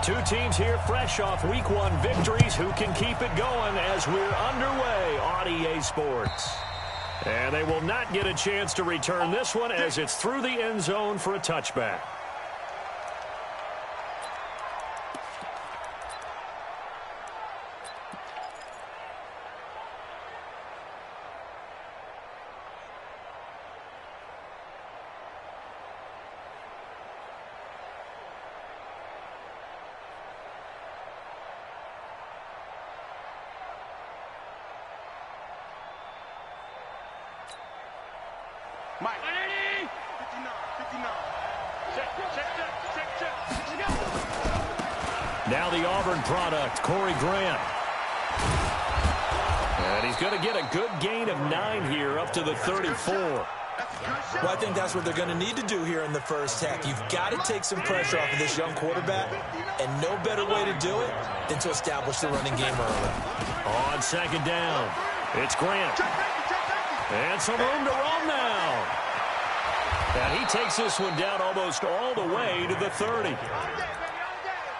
Two teams here fresh off Week 1 victories. Who can keep it going as we're underway on EA Sports? And they will not get a chance to return this one as it's through the end zone for a touchback. Mike. 59. Check. Now the Auburn product, Corey Grant. And he's going to get a good gain of 9 here up to the 34. Well, I think that's what they're going to need to do here in the first half. You've got to take some pressure off of this young quarterback, and no better way to do it than to establish the running game early. On second down, it's Grant. And some room to run now. And he takes this one down almost all the way to the 30.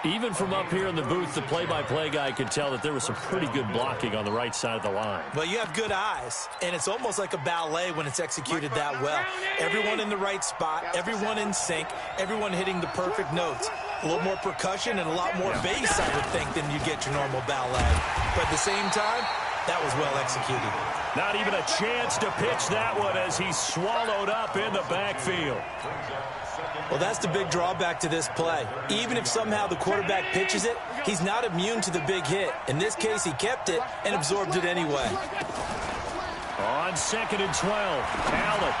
Even from up here in the booth, the play-by-play guy could tell that there was some pretty good blocking on the right side of the line. Well, you have good eyes, and it's almost like a ballet when it's executed that well. Everyone in the right spot, everyone in sync, everyone hitting the perfect notes. A little more percussion and a lot more bass, I would think, than you get your normal ballet. But at the same time, that was well executed. Not even a chance to pitch that one as he's swallowed up in the backfield. Well, that's the big drawback to this play. Even if somehow the quarterback pitches it, he's not immune to the big hit. In this case, he kept it and absorbed it anyway. On 2nd and 12, Allen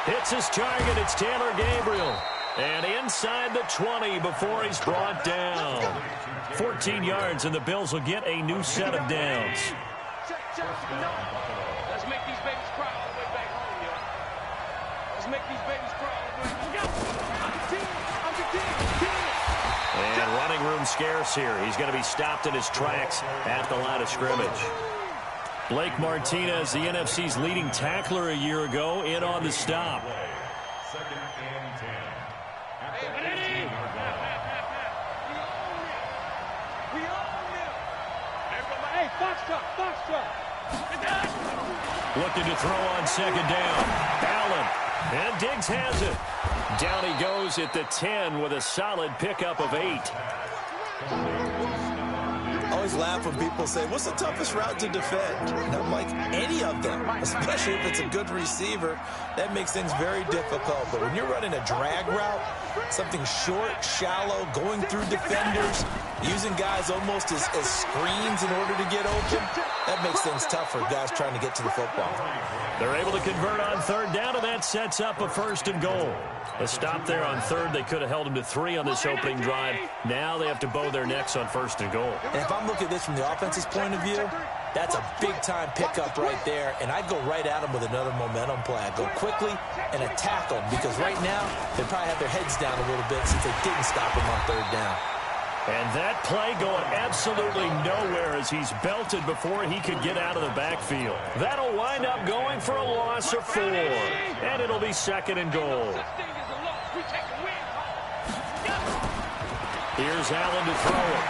hits his target. It's Taylor Gabriel. And inside the 20 before he's brought down. 14 yards, and the Bills will get a new set of downs. Let's make these babies cry all the way back home, yo. Let's make these babies cry all the way back home. And running room scarce here. He's going to be stopped in his tracks at the line of scrimmage. Blake Martinez, the NFC's leading tackler a year ago, in on the stop. Looking to throw on second down. Allen. And Diggs has it. Down he goes at the 10 with a solid pickup of 8. I always laugh when people say, what's the toughest route to defend? And I'm like, any of them, especially if it's a good receiver. That makes things very difficult. But when you're running a drag route, something short, shallow, going through defenders, using guys almost as screens in order to get open, that makes things tough for guys trying to get to the football. They're able to convert on third down, and that sets up a 1st and goal. A stop there on third. They could have held him to 3 on this opening drive. Now they have to bow their necks on 1st and goal. And if I'm looking at this from the offense's point of view, that's a big-time pickup right there, and I'd go right at him with another momentum play. I'd go quickly and attack them, because right now they probably have their heads down a little bit since they didn't stop him on third down. And that play going absolutely nowhere as he's belted before he could get out of the backfield. That'll wind up going for a loss of 4. And it'll be 2nd and goal. Here's Allen to throw it.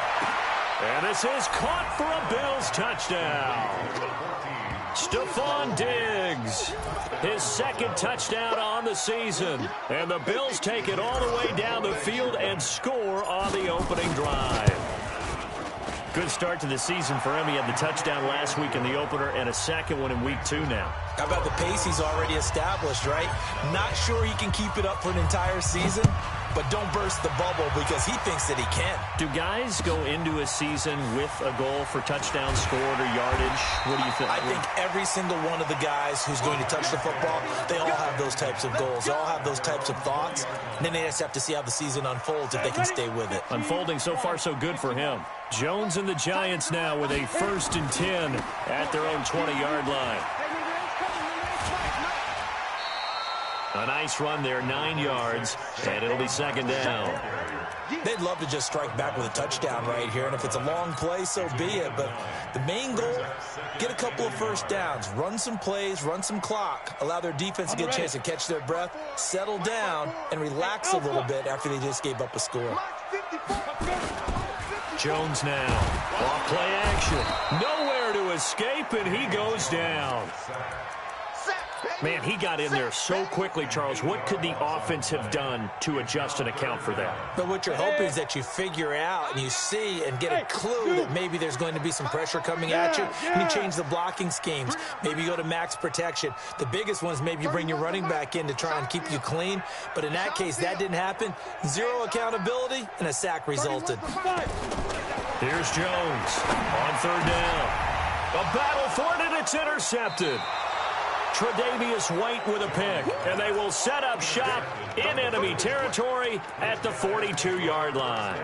And this is caught for a Bills touchdown. Stephon Diggs, his 2nd touchdown on the season. And the Bills take it all the way down the field and score on the opening drive. Good start to the season for him. He had the touchdown last week in the opener and a 2nd one in week 2 now. How about the pace he's already established, right? Not sure he can keep it up for an entire season, but don't burst the bubble because he thinks that he can. Do guys go into a season with a goal for touchdowns scored or yardage? What do you think? I think every single one of the guys who's going to touch the football, they all have those types of goals. They all have those types of thoughts. And then they just have to see how the season unfolds if they can stay with it. Unfolding so far so good for him. Jones and the Giants now with a 1st and 10 at their own 20-yard line. A nice run there, 9 yards, and it'll be 2nd down. They'd love to just strike back with a touchdown right here, and if it's a long play, so be it. But the main goal, get a couple of first downs, run some plays, run some clock, allow their defense to get a chance to catch their breath, settle down, and relax a little bit after they just gave up a score. Jones now. Off play action. Nowhere to escape, and he goes down. Man, he got in there so quickly, Charles. What could the offense have done to adjust and account for that? But what you're hoping is that you figure out and you see and get a clue that maybe there's going to be some pressure coming at you, and you change the blocking schemes. Maybe you go to max protection. The biggest one is maybe you bring your running back in to try and keep you clean. But in that case, that didn't happen. Zero accountability, and a sack resulted. Here's Jones on third down. A battle for it, and it's intercepted. Tre'Davious White with a pick, and they will set up shop in enemy territory at the 42-yard line.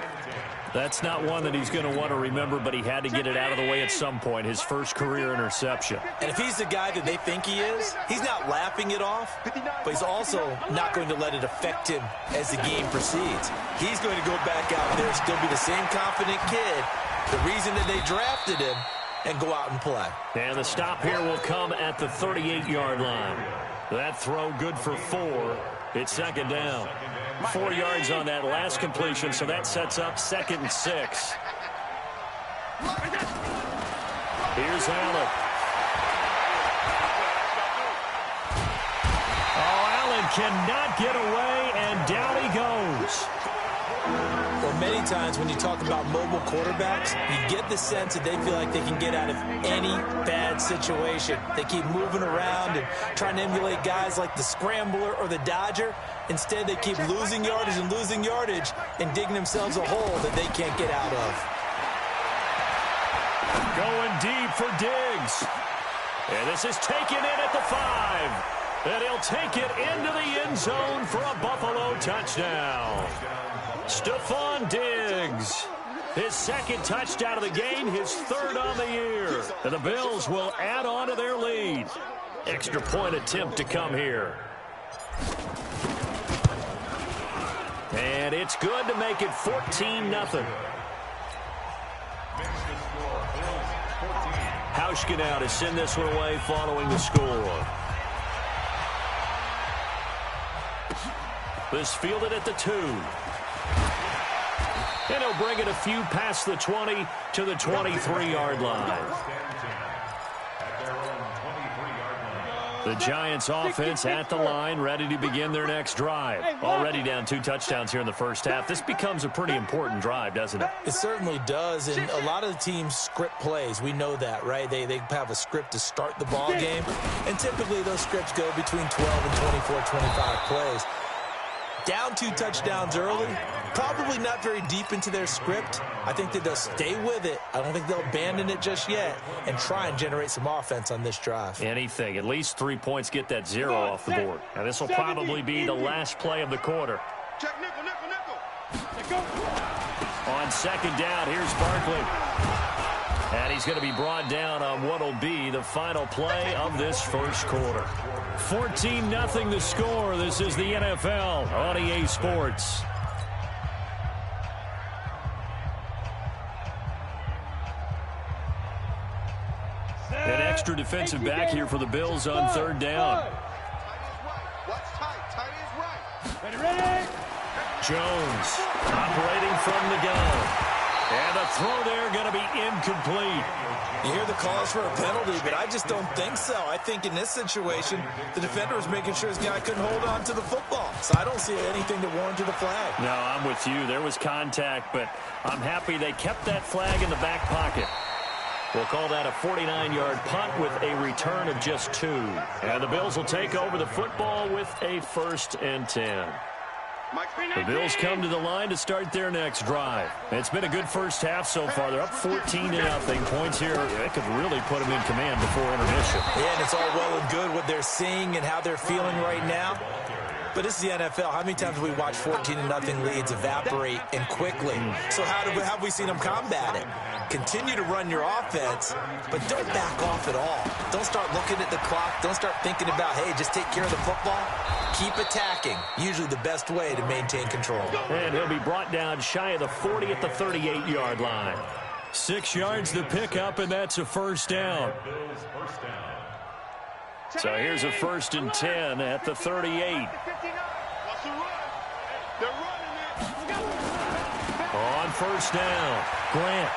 That's not one that he's going to want to remember, but he had to get it out of the way at some point, his first career interception. And if he's the guy that they think he is, he's not laughing it off, but he's also not going to let it affect him as the game proceeds. He's going to go back out there, still be the same confident kid, the reason that they drafted him, and go out and play. And the stop here will come at the 38-yard line. That throw good for 4. It's second down. 4 yards on that last completion, so that sets up 2nd and 6. Here's Allen. Oh, Allen cannot get away, and down he goes. Well, many times when you talk about mobile quarterbacks, you get the sense that they feel like they can get out of any bad situation. They keep moving around and trying to emulate guys like the Scrambler or the Dodger. Instead, they keep losing yardage and digging themselves a hole that they can't get out of. Going deep for Diggs. And this is taken in at the 5. And he'll take it into the end zone for a Buffalo touchdown. Stefon Diggs, his 2nd touchdown of the game, his 3rd on the year. And the Bills will add on to their lead. Extra point attempt to come here. And it's good to make it 14-0. Hauschka now to send this one away following the score. This fielded at the 2. And he'll bring it a few past the 20 to the 23-yard line. The Giants offense at the line, ready to begin their next drive. Already down 2 touchdowns here in the first half. This becomes a pretty important drive, doesn't it? It certainly does, and a lot of the teams script plays. We know that, right? They have a script to start the ball game, and typically those scripts go between 12 and 24, 25 plays. Down 2 touchdowns early, probably not very deep into their script. I think that they'll stay with it. I don't think they'll abandon it just yet and try and generate some offense on this drive. Anything. At least 3 points get that 0 off the board. Now, this will probably be the last play of the quarter. Check nickel, nickel, nickel. On 2nd down, here's Barkley. And he's going to be brought down on what will be the final play of this first quarter. 14-0 the score. This is the NFL on EA Sports. An extra defensive back here for the Bills on 3rd down. What's tight? Tight is right. Ready? Jones operating from the gun. And the throw there going to be incomplete. You hear the calls for a penalty, but I just don't think so. I think in this situation, the defender was making sure his guy couldn't hold on to the football. So I don't see anything to warrant the flag. No, I'm with you. There was contact, but I'm happy they kept that flag in the back pocket. We'll call that a 49-yard punt with a return of just 2. And the Bills will take over the football with a 1st and 10. The Bills come to the line to start their next drive. It's been a good first half so far. They're up 14-0. Points here, it could really put them in command before intermission. Yeah, and it's all well and good what they're seeing and how they're feeling right now. But this is the NFL. How many times have we watched 14-0 leads evaporate and quickly? So how have we seen them combat it? Continue to run your offense, but don't back off at all. Don't start looking at the clock. Don't start thinking about, hey, just take care of the football. Keep attacking. Usually the best way to maintain control. And he'll be brought down shy of the 40 at the 38-yard line. 6 yards to pick up, and that's a 1st down. So here's a 1st and 10 at the 38. first down. Grant.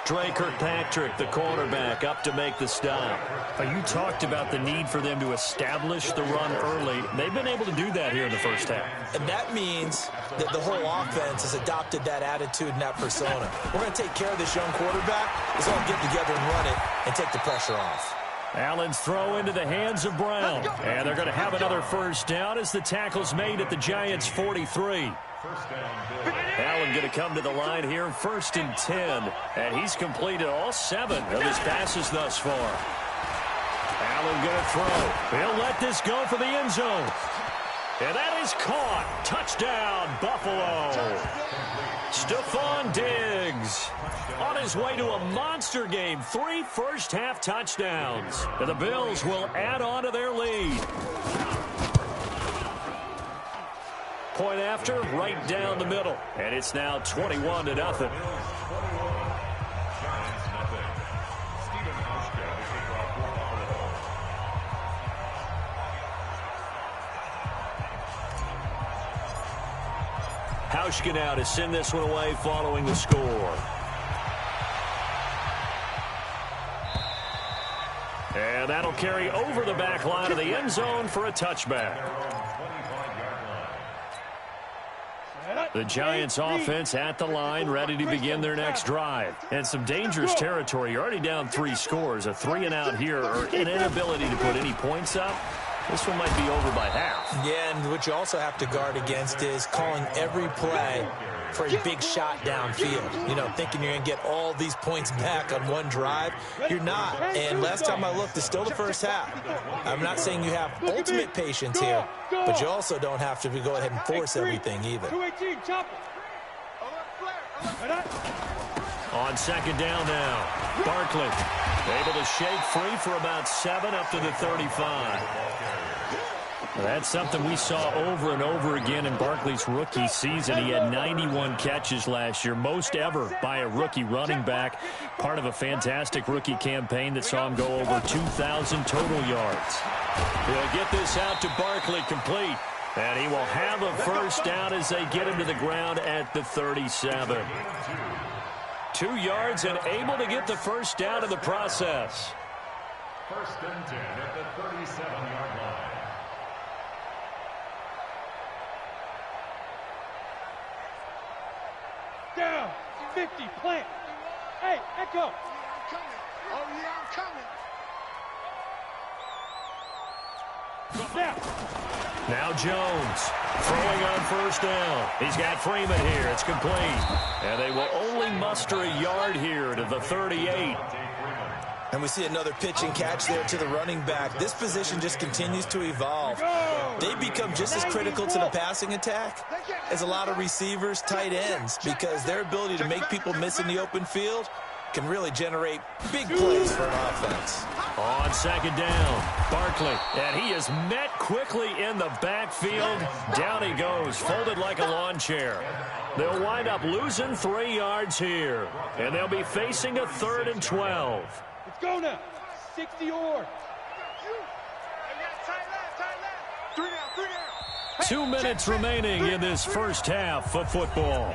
Dre Kirkpatrick, the cornerback, up to make the stop. You talked about the need for them to establish the run early. They've been able to do that here in the first half. And that means that the whole offense has adopted that attitude and that persona. We're going to take care of this young quarterback. Let's all get together and run it and take the pressure off. Allen's throw into the hands of Brown. And they're going to have another first down as the tackle's made at the Giants' 43. Allen going to come to the line here, 1st and 10. And he's completed all 7 of his passes thus far. Allen going to throw. He'll let this go for the end zone. And that is caught. Touchdown, Buffalo. Stephon Diggs on his way to a monster game. 3 first-half touchdowns. And the Bills will add on to their lead. Point after, right down the middle. And it's now 21-0. Hauschka now to send this one away following the score. And that'll carry over the back line of the end zone for a touchback. The Giants offense at the line, ready to begin their next drive. And some dangerous territory. You're already down 3 scores. A 3-and-out here, or an inability to put any points up. This one might be over by half. Yeah, and what you also have to guard against is calling every play for a big shot downfield. You know, thinking you're going to get all these points back on one drive. You're not. And last time I looked, it's still the first half. I'm not saying you have ultimate patience here, but you also don't have to go ahead and force everything either. On 2nd down now, Barkley able to shake free for about 7 up to the 35. That's something we saw over and over again in Barkley's rookie season. He had 91 catches last year, most ever by a rookie running back. Part of a fantastic rookie campaign that saw him go over 2,000 total yards. He'll get this out to Barkley, complete. And he will have a first down as they get him to the ground at the 37. 2 yards and able to get the first down in the process. 1st and 10 at the 37-yard line. Down, 50, plant. Hey, Echo. Oh, yeah, I'm coming. Now Jones throwing on first down. He's got Freeman here. It's complete. And they will only muster a yard here to the 38. And we see another pitch and catch there to the running back. This position just continues to evolve. They become just as critical to the passing attack as a lot of receivers, tight ends, because their ability to make people miss in the open field can really generate big plays for an offense. On 2nd down, Barkley, and he is met quickly in the backfield. Down he goes, folded like a lawn chair. They'll wind up losing 3 yards here, and they'll be facing a 3rd and 12. Let's go now. 60 or. 2 minutes remaining in this first half of football.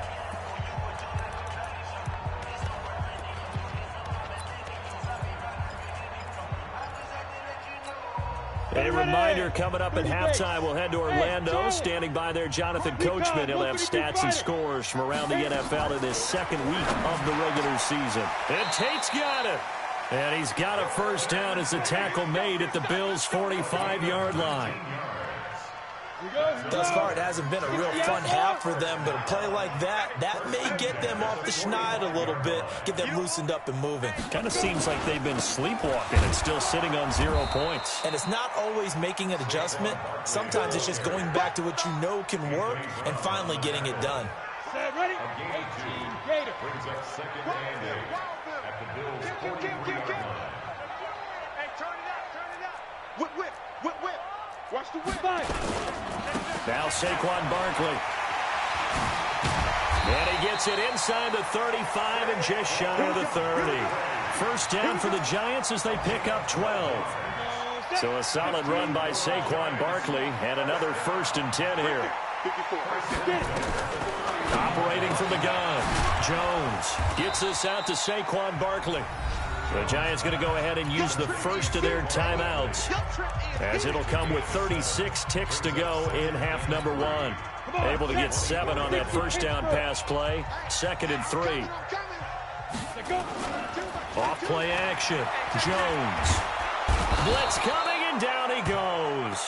A reminder coming up at halftime. We'll head to Orlando. Standing by there, Jonathan Coachman. He'll have stats and scores from around the NFL in this 2nd week of the regular season. And Tate's got it. And he's got a first down as the tackle made at the Bills' 45-yard line. Thus far, it hasn't been a real fun half for them, but a play like that may get them off the schneid a little bit, get them loosened up and moving. Kind of seems like they've been sleepwalking and still sitting on 0 points. And it's not always making an adjustment. Sometimes it's just going back to what you know can work and finally getting it done. Set, ready? 18, Gator. Brings up 2nd and 8 at the Bills' 40-yard line. Hey, turn it out. Whip, whip, whip, whip. Watch the whip. Now Saquon Barkley. And he gets it inside the 35 and just shy of the 30. First down for the Giants as they pick up 12. So a solid run by Saquon Barkley and another 1st and 10 here. Throwing from the gun. Jones gets this out to Saquon Barkley. The Giants going to go ahead and use the first of their timeouts, as it'll come with 36 ticks to go in half number 1. Able to get 7 on that first down pass play. 2nd and 3. Off play action. Jones. Blitz coming, and down he goes.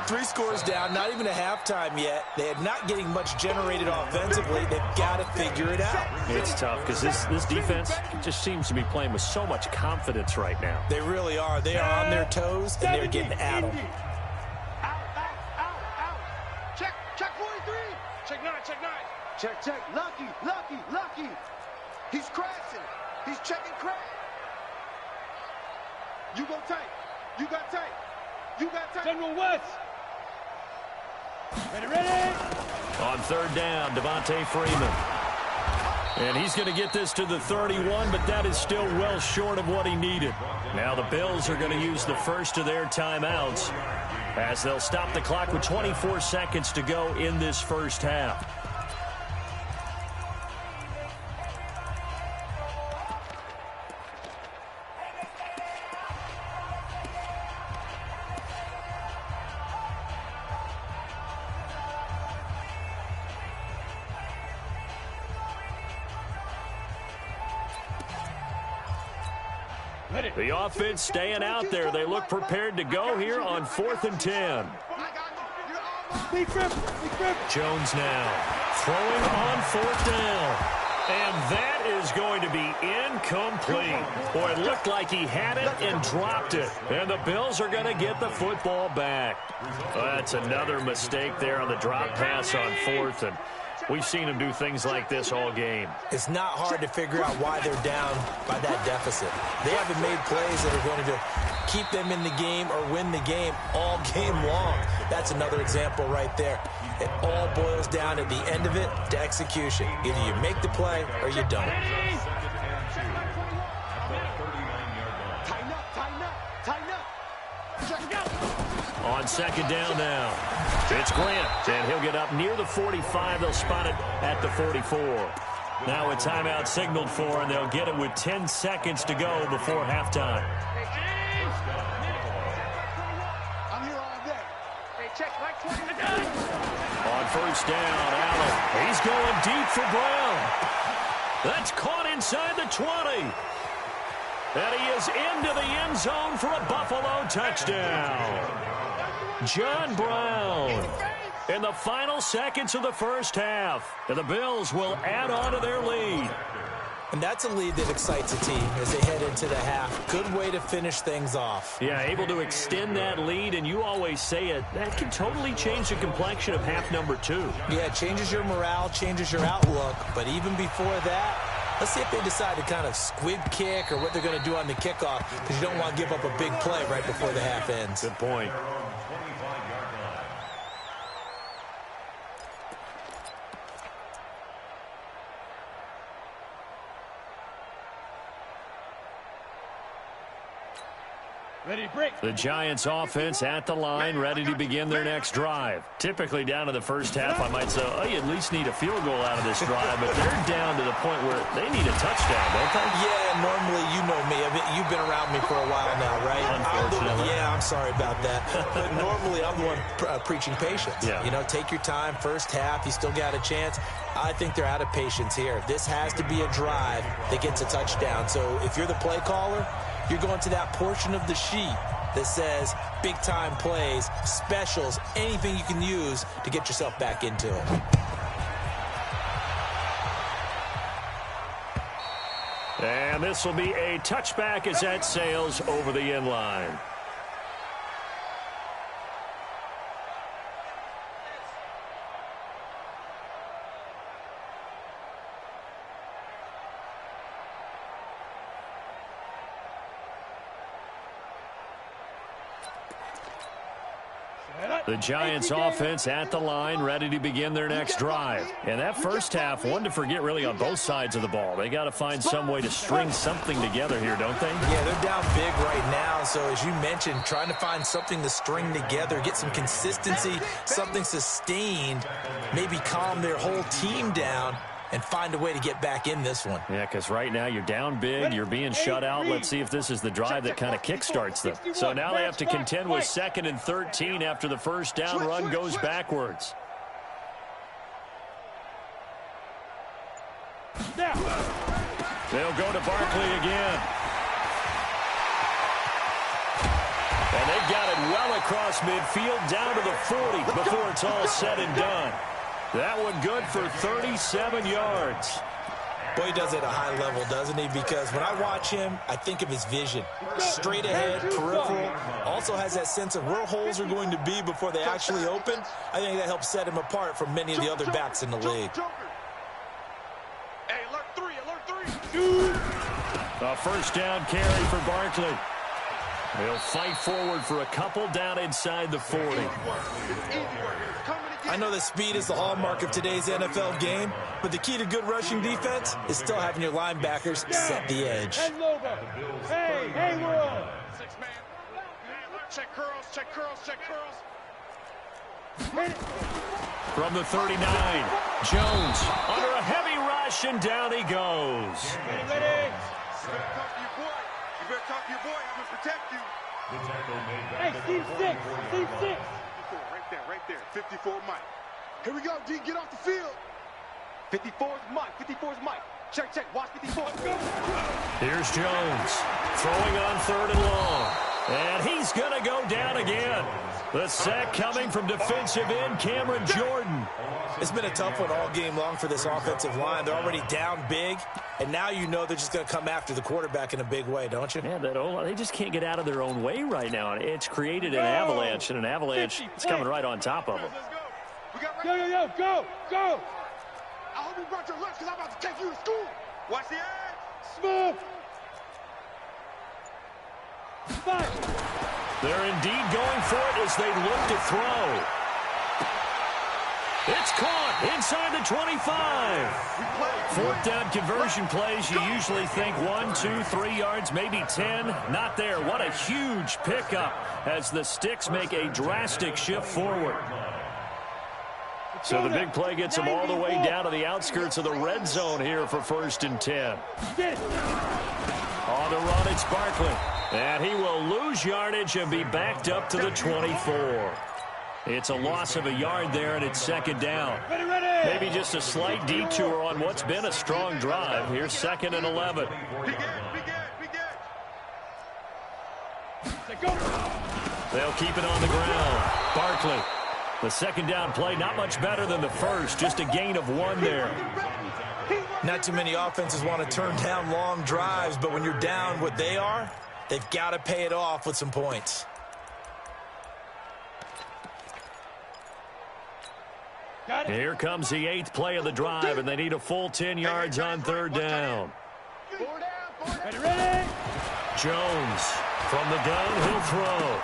3 scores down, not even a halftime yet. They are not getting much generated offensively. They've got to figure it out. It's tough because this defense just seems to be playing with so much confidence right now. They really are. They are on their toes, and they're getting at them. Check 43. Check 9, check 9. Check. Lucky. He's crashing. He's checking crash. You go tight. You got tight. General West. Ready. On 3rd down, Devontae Freeman. And he's going to get this to the 31, but that is still well short of what he needed. Now the Bills are going to use the first of their timeouts, as they'll stop the clock with 24 seconds to go in this first half. The offense staying out there. They look prepared to go here on 4th and 10. Jones now throwing on 4th down. And that is going to be incomplete. Boy, it looked like he had it and dropped it. And the Bills are going to get the football back. That's another mistake there on the drop pass on 4th. And we've seen him do things like this all game. It's not hard to figure out why they're down by that deficit. They haven't made plays that are going to keep them in the game or win the game all game long. That's another example right there. It all boils down at the end of it to execution. Either you make the play or you don't. On 2nd down now, it's Grant, and he'll get up near the 45. They'll spot it at the 44. Now a timeout signaled for, and they'll get it with 10 seconds to go before halftime. I'm here all day. Hey, check like 20. On 1st down, Allen. He's going deep for Brown. That's caught inside the 20. And he is into the end zone for a Buffalo touchdown. John Brown in the final seconds of the first half. And the Bills will add on to their lead. And that's a lead that excites a team as they head into the half. Good way to finish things off. Yeah, able to extend that lead, and you always say it, that can totally change the complexion of half number 2. Yeah, it changes your morale, changes your outlook. But even before that, let's see if they decide to kind of squib kick or what they're going to do on the kickoff, because you don't want to give up a big play right before the half ends. Good point. Ready, break. The Giants offense at the line, ready to begin their next drive. Typically down to the first half, I might say, oh, you at least need a field goal out of this drive, but they're down to the point where they need a touchdown, don't they? Yeah, normally, you know me. You've been around me for a while now, right? Unfortunately. I'm sorry about that. But normally, I'm the one preaching patience. Yeah. You know, take your time. First half, you still got a chance. I think they're out of patience here. This has to be a drive that gets a touchdown. So if you're the play caller, you're going to that portion of the sheet that says big-time plays, specials, anything you can use to get yourself back into it. And this will be a touchback as that sails over the end line. The Giants offense at the line, ready to begin their next drive. And that first half, one to forget really on both sides of the ball. They got to find some way to string something together here, don't they? Yeah, they're down big right now. So as you mentioned, trying to find something to string together, get some consistency, something sustained, maybe calm their whole team down and find a way to get back in this one. Yeah, because right now you're down big, you're being shut out. Let's see if this is the drive that kind of kickstarts them. So now they have to contend with 2nd and 13 after the first down run goes backwards. They'll go to Barkley again. And they've got it well across midfield down to the 40 before it's all said and done. That one good for 37 yards. Boy, he does it at a high level, doesn't he? Because when I watch him, I think of his vision. Straight ahead, peripheral. Also has that sense of where holes are going to be before they actually open. I think that helps set him apart from many of the other backs in the league. Hey, alert three. A first down carry for Barkley. He'll fight forward for a couple down inside the 40. I know that speed is the hallmark of today's NFL game, but the key to good rushing defense is still having your linebackers set the edge. Hey, world. 6-man. Check curls. From the 39, Jones under a heavy rush, and down he goes. Ready. You better talk to your boy. I'm going to protect you. Hey, Steve 6. Right there. 54 Mike. Here we go, D. Get off the field. 54's Mike. Check. Watch 54. Here's Jones throwing on 3rd and long. And he's going to go down again. The sack coming from defensive end Cameron Jordan. It's been a tough one all game long for this offensive line. They're already down big, and now you know they're just going to come after the quarterback in a big way, don't you? Yeah, they just can't get out of their own way right now. It's created an avalanche, and an avalanche is coming right on top of them. Go. I hope you brought your lunch because I'm about to take you to school. Watch the edge. Smooth. They're indeed going for it as they look to throw. It's caught inside the 25. 4th down conversion plays, you usually think 1, 2, 3 yards, maybe 10. Not there. What a huge pickup as the Sticks make a drastic shift forward. So the big play gets them all the way down to the outskirts of the red zone here for 1st and 10. On the run, it's Barkley. And he will lose yardage and be backed up to the 24. It's a loss of a yard there, and it's 2nd down. Maybe just a slight detour on what's been a strong drive. Here's 2nd and 11. They'll keep it on the ground. Barkley. The 2nd down play, not much better than the first. Just a gain of 1 there. Not too many offenses want to turn down long drives, but when you're down what they are, they've got to pay it off with some points. Here comes the 8th play of the drive, and they need a full 10 yards on 3rd down. Ready. Jones from the gun, he'll throw.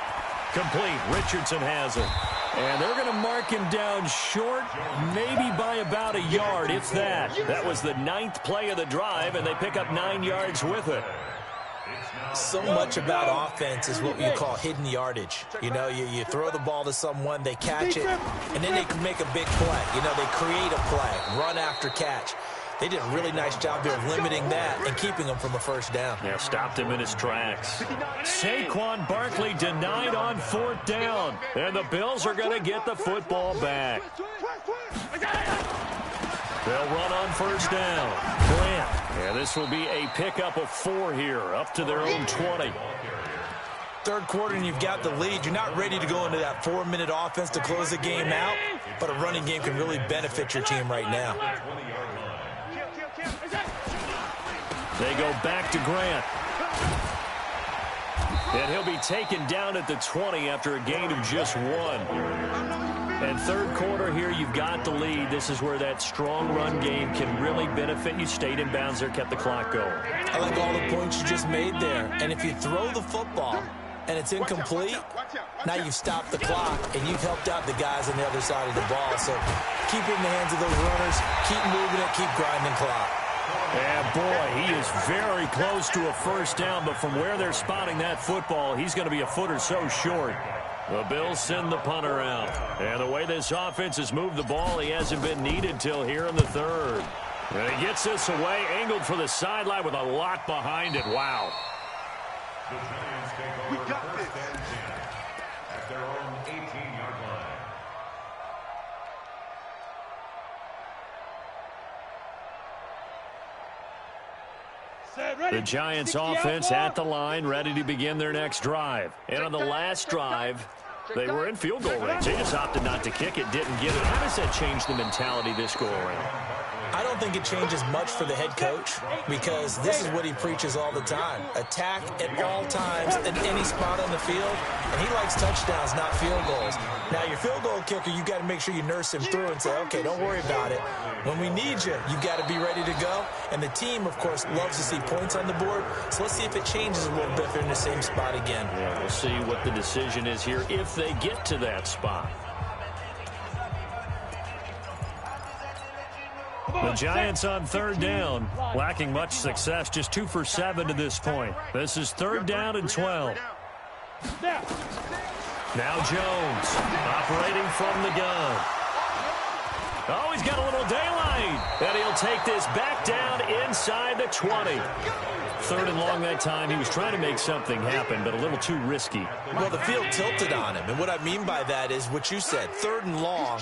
Complete. Richardson has it. And they're going to mark him down short, maybe by about a yard, if that. That was the 9th play of the drive, and they pick up 9 yards with it. So much about offense is what you call hidden yardage. You know, you throw the ball to someone, they catch it, and then they can make a big play. You know, they create a play, run after catch. They did a really nice job there of limiting that and keeping him from a first down. Yeah, stopped him in his tracks. Saquon Barkley denied on 4th down, and the Bills are going to get the football back. They'll run on 1st down. Grant. Yeah, this will be a pickup of 4 here, up to their own 20. 3rd quarter and you've got the lead. You're not ready to go into that 4-minute offense to close the game out, but a running game can really benefit your team right now. They go back to Grant. And he'll be taken down at the 20 after a gain of just 1. And 3rd quarter here, you've got the lead. This is where that strong run game can really benefit you. Stayed in bounds there, kept the clock going. I like all the points you just made there. And if you throw the football, and it's incomplete. Now you've stopped the clock, and you've helped out the guys on the other side of the ball. So keep it in the hands of those runners, keep moving it, keep grinding clock. And, boy, he is very close to a first down, but from where they're spotting that football, he's going to be a foot or so short. The Bills send the punter out. And the way this offense has moved the ball, he hasn't been needed till here in the third. And he gets this away, angled for the sideline with a lot behind it. Wow. We got this. At their own 18-yard line. The Giants offense at the line, ready to begin their next drive. And on the last drive, they were in field goal range. They just opted not to kick it, didn't get it. How does that change the mentality this go around? I don't think it changes much for the head coach because this is what he preaches all the time. Attack at all times at any spot on the field, and he likes touchdowns, not field goals. Now, your field goal kicker, you got to make sure you nurse him through and say, okay, don't worry about it. When we need you, you got to be ready to go. And the team, of course, loves to see points on the board. So let's see if it changes a little bit if they're in the same spot again. Yeah, we'll see what the decision is here if they get to that spot. The Giants on third down, lacking much success, just 2 for 7 to this point. This is third down and 12. Now Jones, operating from the gun. Oh, he's got a little daylight. And he'll take this back down inside the 20. Third and long that time. He was trying to make something happen, but a little too risky. Well, the field tilted on him, and what I mean by that is what you said, third and long.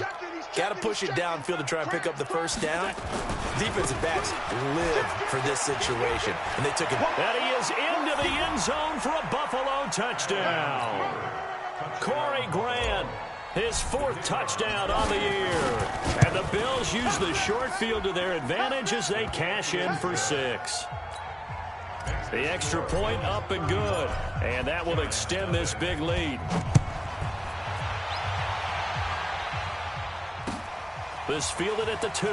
Got to push it downfield to try and pick up the first down. Defensive backs live for this situation, and they took it. And he is into the end zone for a Buffalo touchdown. Corey Grant, his 4th touchdown on the year. And the Bills use the short field to their advantage as they cash in for 6. The extra point up and good, and that will extend this big lead. This fielded at the 2.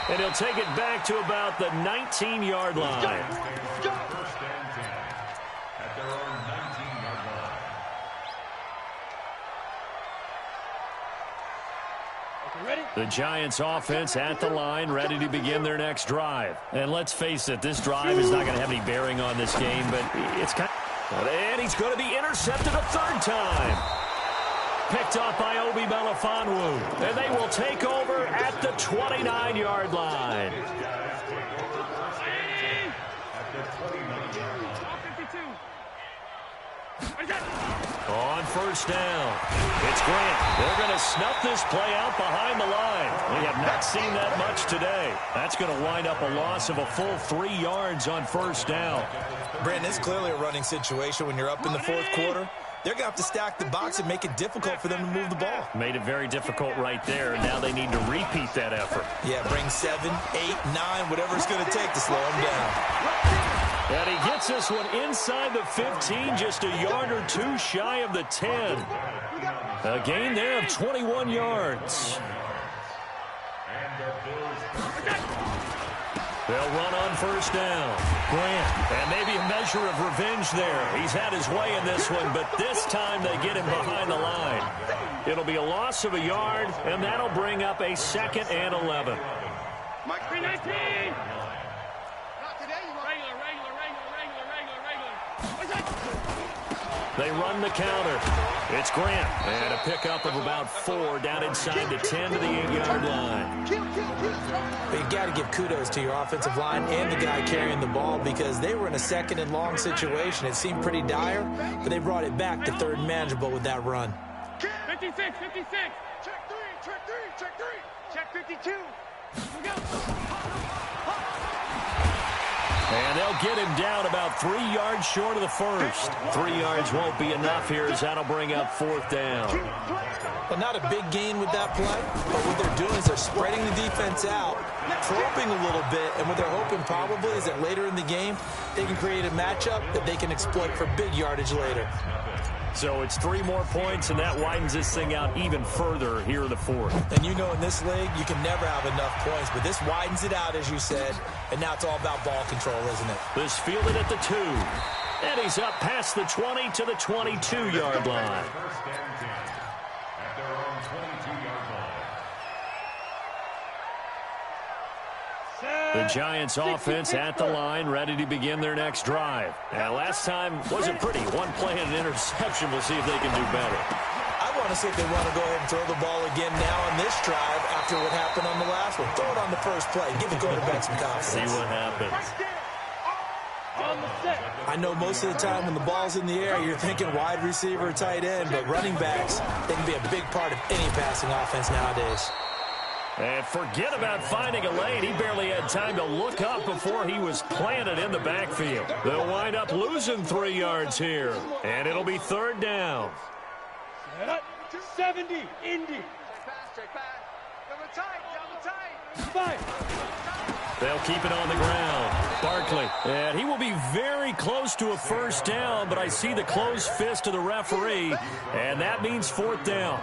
And he'll take it back to about the 19-yard line. First and 10 at their own 19-yard line. The Giants offense at the line, ready to begin their next drive. And let's face it, this drive is not going to have any bearing on this game, but it's kind of... And he's going to be intercepted a third time. Picked off by Obi Melifonwu. And they will take over at the 29-yard line. On first down, it's Grant. They're going to snuff this play out behind the line. We have not seen that much today. That's going to wind up a loss of a full 3 yards on first down. Brandon, it's clearly a running situation when you're up in the 4th quarter. They're going to have to stack the box and make it difficult for them to move the ball. Made it very difficult right there, and now they need to repeat that effort. Yeah, bring 7, 8, 9, whatever it's going to take to slow them down. And he gets this one inside the 15, just a yard or 2 shy of the 10. A gain there of 21 yards. They'll run on first down. Grant, and maybe a measure of revenge there. He's had his way in this one, but this time they get him behind the line. It'll be a loss of a yard, and that'll bring up a 2nd and 11. Mike 319. They run the counter. It's Grant. And a pickup of about 4 down inside the 10 to the 8-yard line. But you got to give kudos to your offensive line and the guy carrying the ball because they were in a 2nd and long situation. It seemed pretty dire, but they brought it back to 3rd and manageable with that run. 56, 56. Check 3, check 3, check 3. Check 52. Here we go. And they'll get him down about 3 yards short of the first. 3 yards won't be enough here as that'll bring up 4th down. Well, not a big gain with that play, but what they're doing is they're spreading the defense out, probing a little bit, and what they're hoping probably is that later in the game, they can create a matchup that they can exploit for big yardage later. So it's 3 more points, and that widens this thing out even further here in the 4th. And you know in this league, you can never have enough points, but this widens it out, as you said, and now it's all about ball control, isn't it? This fielded at the 2. And he's up past the 20 to the 22-yard line. First and 10 at their own 22-yard line. The Giants offense at the line, ready to begin their next drive. Now, last time wasn't pretty. One play and an interception. We'll see if they can do better. I want to see if they want to go ahead and throw the ball again now on this drive after what happened on the last one. Throw it on the first play. Give the quarterback some confidence. See what happens. I know most of the time when the ball's in the air, you're thinking wide receiver, tight end, but running backs, they can be a big part of any passing offense nowadays. And forget about finding a lane. He barely had time to look up before he was planted in the backfield. They'll wind up losing 3 yards here, and it'll be third down. 70, Indy. They'll keep it on the ground. Barkley, and he will be very close to a first down, but I see the closed fist of the referee, and that means fourth down.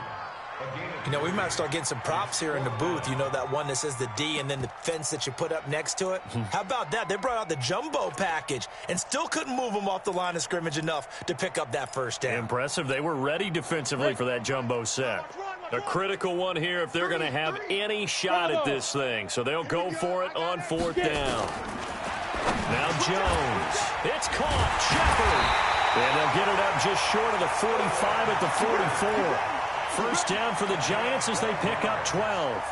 You know, we might start getting some props here in the booth. You know, that one that says the D and then the fence that you put up next to it? How about that? They brought out the jumbo package and still couldn't move them off the line of scrimmage enough to pick up that first down. Impressive. They were ready defensively for that jumbo set. A critical one here if they're going to have any shot at this thing. So they'll go for it on fourth down. Now Jones. It's caught. Shepard. And they'll get it up just short of the 45 at the 44. First down for the Giants as they pick up 12.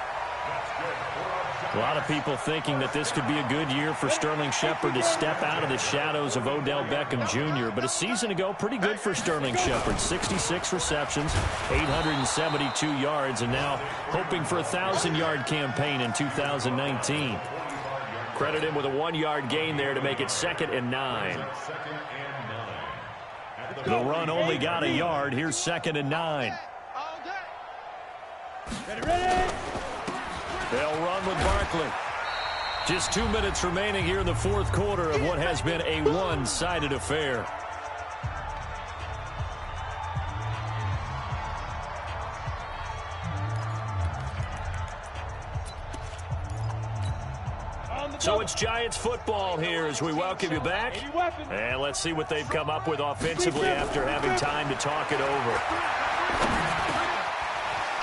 A lot of people thinking that this could be a good year for Sterling Shepard to step out of the shadows of Odell Beckham Jr. But a season ago, pretty good for Sterling Shepard. 66 receptions, 872 yards, and now hoping for a 1,000-yard campaign in 2019. Credit him with a 1-yard gain there to make it 2nd and 9. The run only got a yard. Here's 2nd and 9. Ready? They'll run with Barkley. Just 2 minutes remaining here in the fourth quarter of what has been a one-sided affair. So it's Giants football here as we welcome you back. And let's see what they've come up with offensively after having time to talk it over.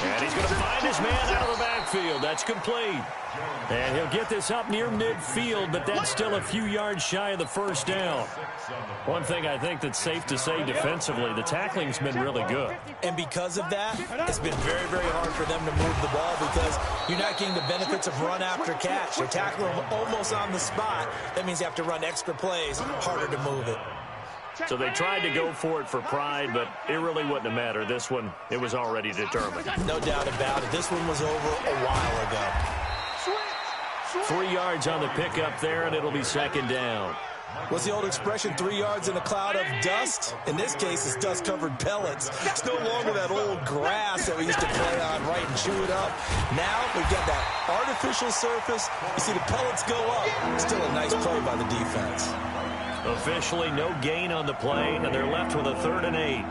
And he's going to find his man out of the backfield. That's complete. And he'll get this up near midfield, but that's still a few yards shy of the first down. One thing I think that's safe to say defensively, the tackling's been really good. And because of that, it's been very, very hard for them to move the ball because you're not getting the benefits of run after catch. They're tackling them almost on the spot. That means you have to run extra plays, harder to move it. So they tried to go for it for pride, but it really wouldn't have mattered. This one, it was already determined. No doubt about it. This one was over a while ago. 3 yards on the pickup there, and it'll be 2nd down. What's the old expression, 3 yards in a cloud of dust? In this case, it's dust-covered pellets. It's no longer that old grass that we used to play on, right, and chew it up. Now we've got that artificial surface. You see the pellets go up. Still a nice play by the defense. Officially no gain on the play, and they're left with a 3rd and 8.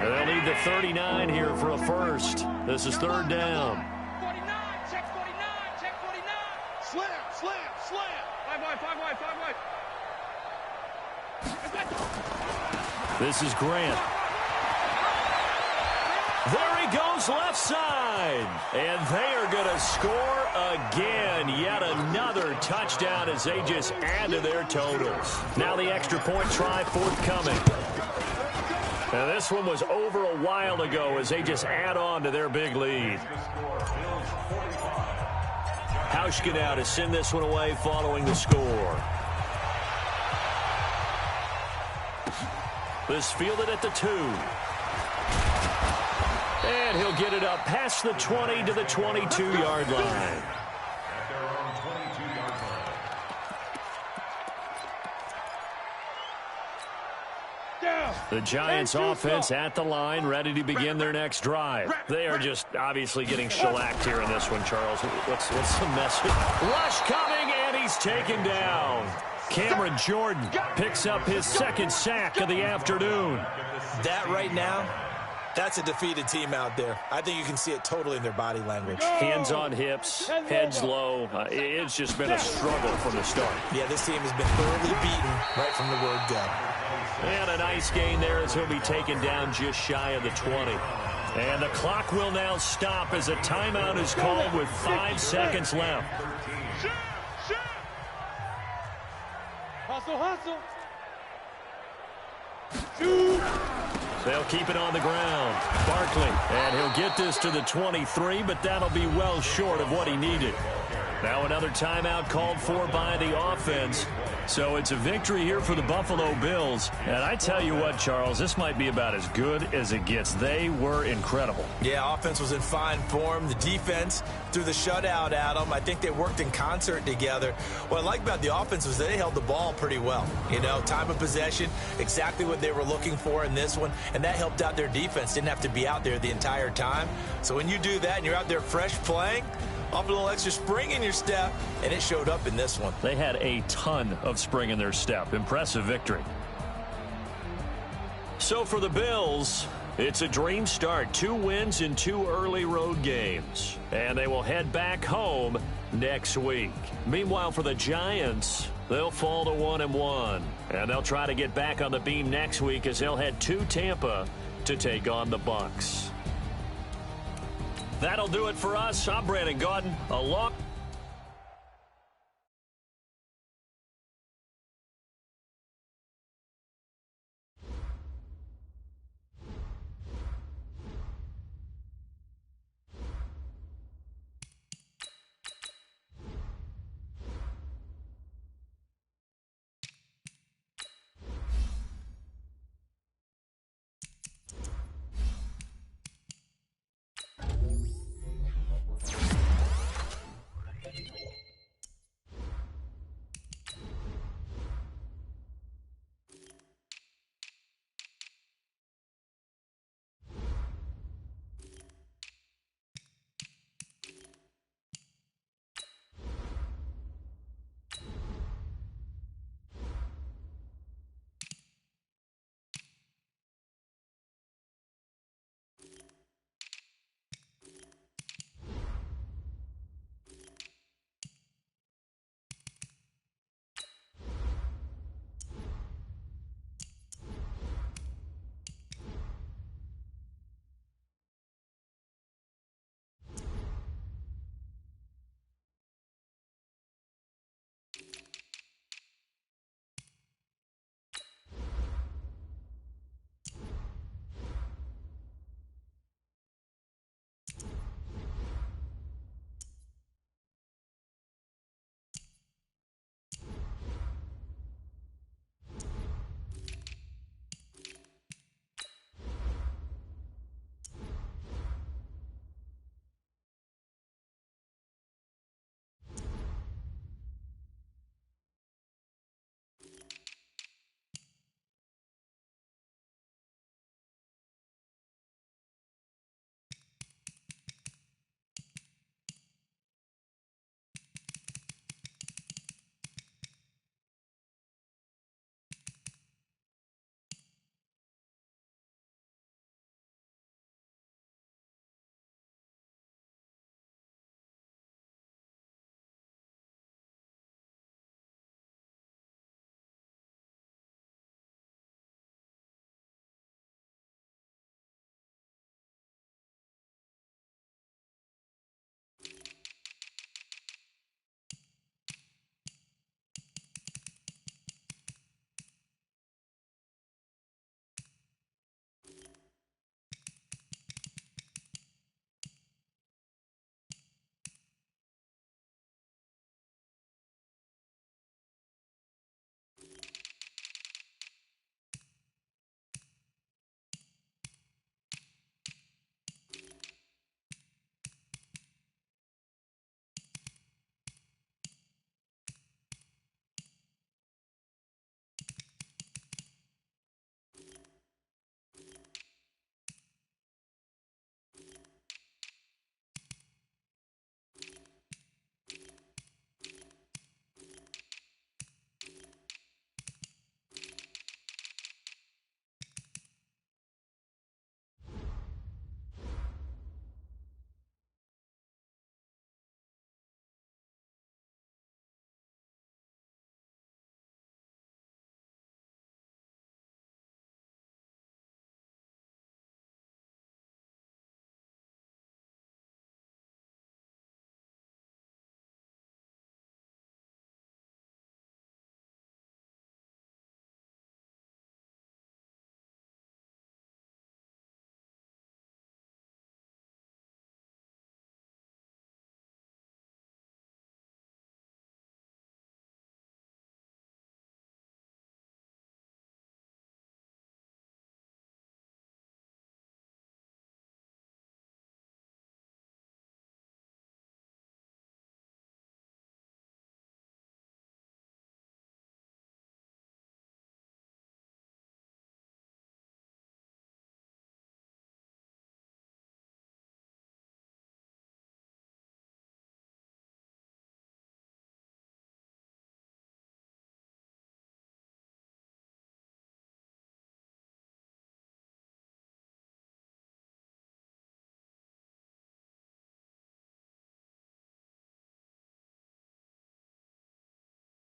And they'll need the 39 here for a first. This is 3rd down. 49, check 49, check 49. Slam, slam, slam. 5 wide, 5 wide, 5 wide. This is Grant. There he goes left side. And they are going to score again. Yet another touchdown as they just add to their totals. Now the extra point try forthcoming. Now this one was over a while ago as they just add on to their big lead. Hauschka now to send this one away following the score. This fielded at the 2. And he'll get it up past the 20 to the 22-yard line. The Giants offense at the line, ready to begin their next drive. They are just obviously getting shellacked here in this one, Charles. What's the message? Rush coming, and he's taken down. Cameron Jordan picks up his 2nd sack of the afternoon. That right now That's a defeated team out there. I think you can see it totally in their body language. Hands on hips, heads low. It's just been a struggle from the start. Yeah, this team has been thoroughly beaten right from the word go. And a nice gain there as he'll be taken down just shy of the 20. And the clock will now stop as a timeout is called with 5 seconds left. Hustle, hustle. They'll keep it on the ground. Barkley, and he'll get this to the 23, but that'll be well short of what he needed. Now another timeout called for by the offense. So it's a victory here for the Buffalo Bills. And I tell you what, Charles, this might be about as good as it gets. They were incredible. Yeah, offense was in fine form. The defense threw the shutout at them. I think they worked in concert together. What I like about the offense was they held the ball pretty well. You know, time of possession, exactly what they were looking for in this one. And that helped out their defense. Didn't have to be out there the entire time. So when you do that and you're out there fresh playing, off a little extra spring in your step, and it showed up in this one. They had a ton of spring in their step. Impressive victory. So for the Bills, it's a dream start. 2 wins in 2 early road games. And they will head back home next week. Meanwhile, for the Giants, they'll fall to 1-1. And they'll try to get back on the beam next week as they'll head to Tampa to take on the Bucs. That'll do it for us. I'm Brandon Gaudin.